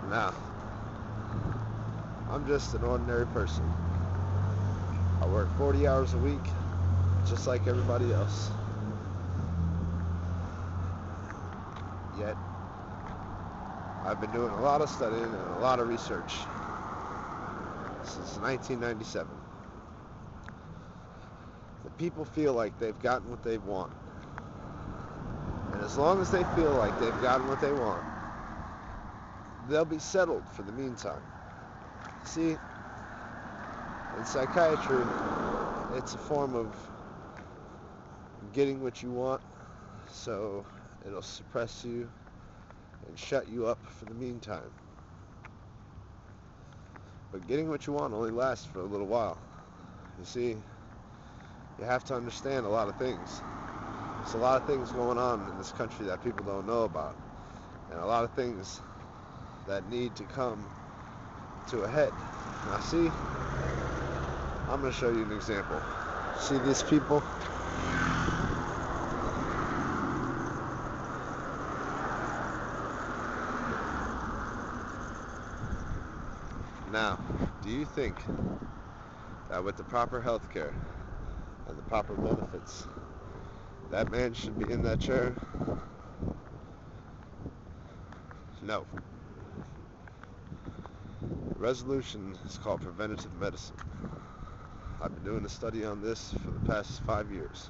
Now, I'm just an ordinary person. I work 40 hours a week, just like everybody else. Yet, I've been doing a lot of studying and a lot of research since 1997. The people feel like they've gotten what they want. And as long as they feel like they've gotten what they want, they'll be settled for the meantime. See, in psychiatry, it's a form of getting what you want, so it'll suppress you and shut you up for the meantime. But getting what you want only lasts for a little while. You see, you have to understand a lot of things. There's a lot of things going on in this country that people don't know about, and a lot of things that need to come to a head. Now see, I'm going to show you an example. See these people? Now, do you think that with the proper health care and the proper benefits, that man should be in that chair? No. The resolution is called preventative medicine. I've been doing a study on this for the past 5 years.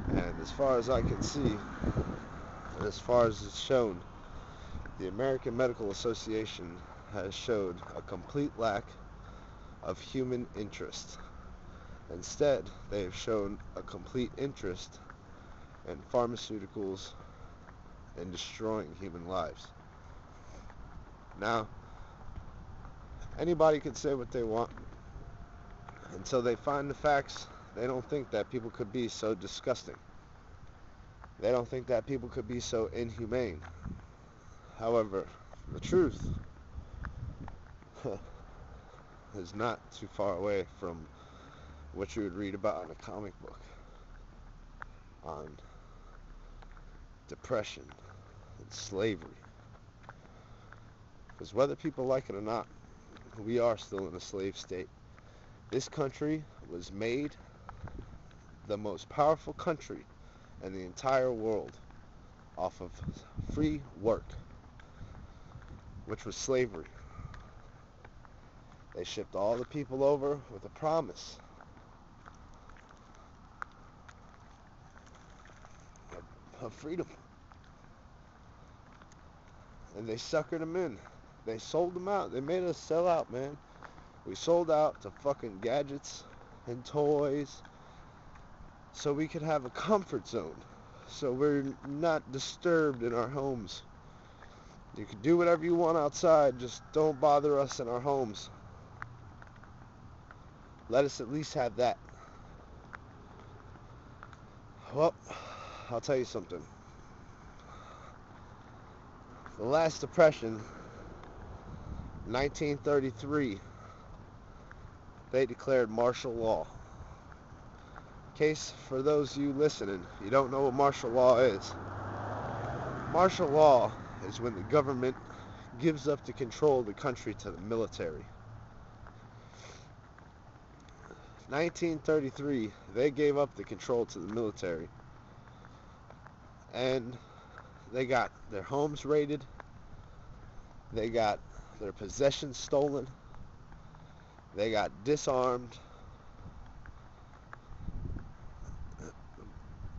And as far as I can see, and as far as it's shown, the American Medical Association has showed a complete lack of human interest. Instead, they have shown a complete interest in pharmaceuticals and destroying human lives. Now, anybody can say what they want. Until they find the facts, they don't think that people could be so disgusting. They don't think that people could be so inhumane. However, the truth is not too far away from what you would read about in a comic book on depression and slavery. Because whether people like it or not, we are still in a slave state. This country was made the most powerful country in the entire world off of free work, which was slavery. They shipped all the people over with a promise of freedom. And they suckered them in. They sold them out. They made us sell out, man. We sold out to fucking gadgets and toys so we could have a comfort zone. So we're not disturbed in our homes. You can do whatever you want outside, just don't bother us in our homes. Let us at least have that. Well, I'll tell you something. The last depression, 1933, they declared martial law. In case for those of you listening, you don't know what martial law is. Martial law is when the government gives up the control of the country to the military. 1933, they gave up the control to the military. And they got their homes raided. They got their possessions stolen. They got disarmed.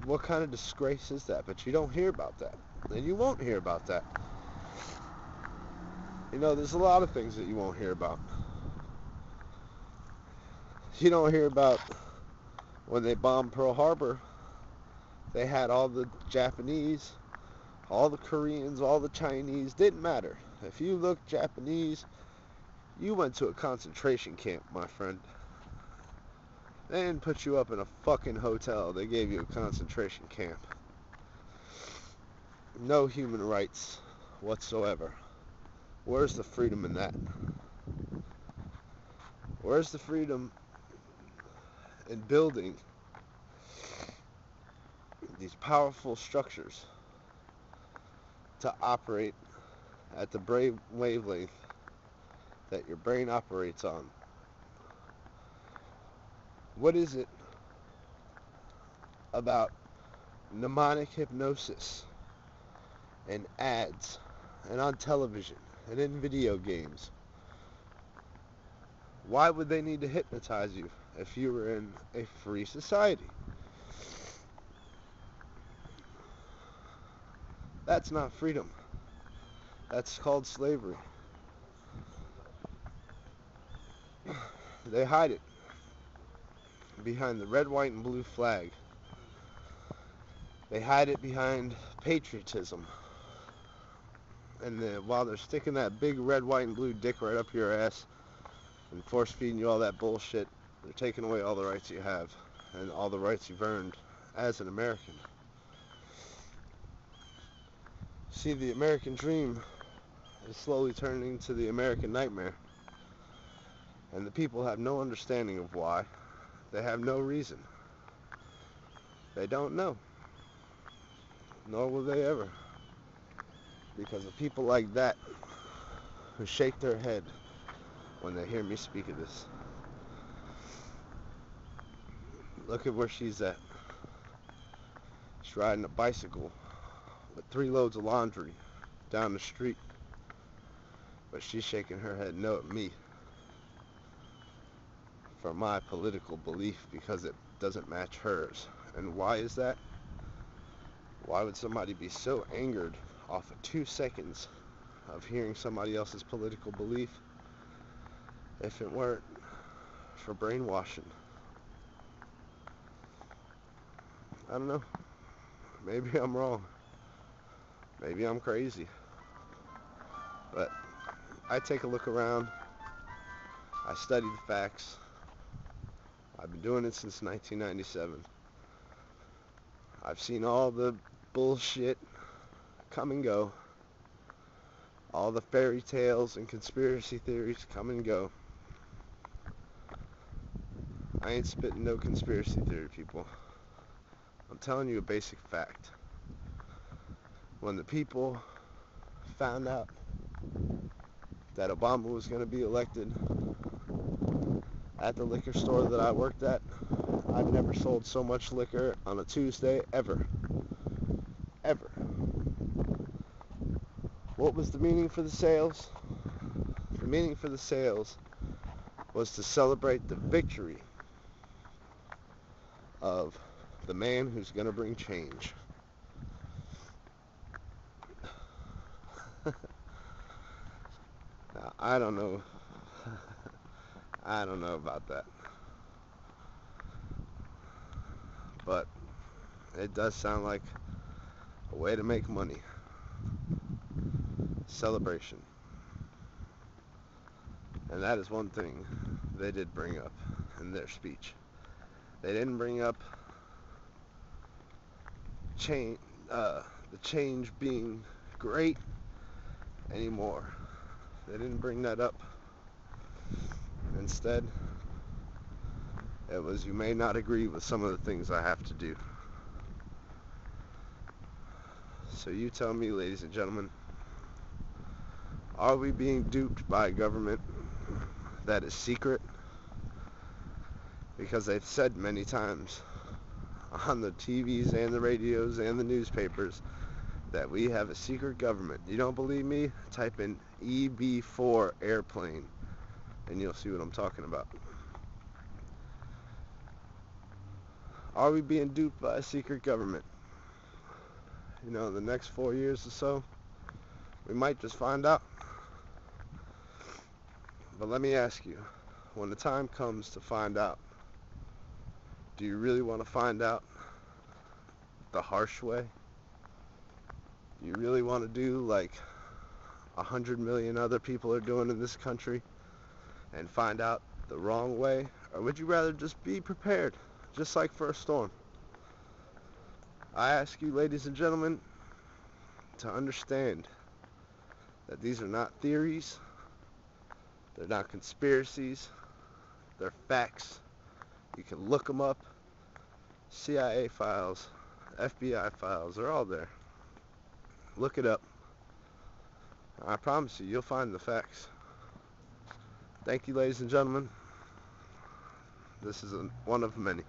What kind of disgrace is that? But you don't hear about that. And you won't hear about that. You know, there's a lot of things that you won't hear about. You don't hear about when they bombed Pearl Harbor, they had all the Japanese, all the Koreans, all the Chinese. Didn't matter. If you looked Japanese, you went to a concentration camp, my friend. They didn't put you up in a fucking hotel. They gave you a concentration camp. No human rights whatsoever. Where's the freedom in that? Where's the freedom in building these powerful structures to operate at the brain wavelength that your brain operates on. What is it about mnemonic hypnosis and ads and on television and in video games? Why would they need to hypnotize you if you were in a free society? That's not freedom. That's called slavery. They hide it behind the red, white, and blue flag. They hide it behind patriotism. And while they're sticking that big red, white, and blue dick right up your ass and force-feeding you all that bullshit, they're taking away all the rights you have and all the rights you've earned as an American. See, the American dream is slowly turning into the American nightmare. And the people have no understanding of why. They have no reason. They don't know. Nor will they ever. Because of people like that who shake their head when they hear me speak of this. Look at where she's at. She's riding a bicycle with 3 loads of laundry down the street. But she's shaking her head no at me for my political belief because it doesn't match hers. And why is that? Why would somebody be so angered off of 2 seconds of hearing somebody else's political belief if it weren't for brainwashing? I don't know. Maybe I'm wrong. Maybe I'm crazy. But I take a look around. I study the facts. I've been doing it since 1997. I've seen all the bullshit come and go. All the fairy tales and conspiracy theories come and go. I ain't spitting no conspiracy theory, people. I'm telling you a basic fact. When the people found out that Obama was going to be elected at the liquor store that I worked at, I've never sold so much liquor on a Tuesday ever. Ever. What was the meaning for the sales? The meaning for the sales was to celebrate the victory of the man who's going to bring change. Now, I don't know. I don't know about that. But it does sound like a way to make money. Celebration. And that is one thing they did bring up in their speech. They didn't bring up the change being great anymore. They didn't bring that up. Instead, it was, you may not agree with some of the things I have to do. So you tell me, ladies and gentlemen, are we being duped by a government that is secret? Because they've said many times on the TVs and the radios and the newspapers that we have a secret government. You don't believe me? Type in EB4 airplane and you'll see what I'm talking about. Are we being duped by a secret government? You know, in the next 4 years or so, we might just find out. But let me ask you, when the time comes to find out, do you really want to find out the harsh way? Do you really want to do like 100 million other people are doing in this country and find out the wrong way? Or would you rather just be prepared, just like for a storm? I ask you, ladies and gentlemen, to understand that these are not theories, they're not conspiracies, they're facts. You can look them up. CIA files, FBI files, they're all there. Look it up. I promise you, you'll find the facts. Thank you, ladies and gentlemen. This is one of many.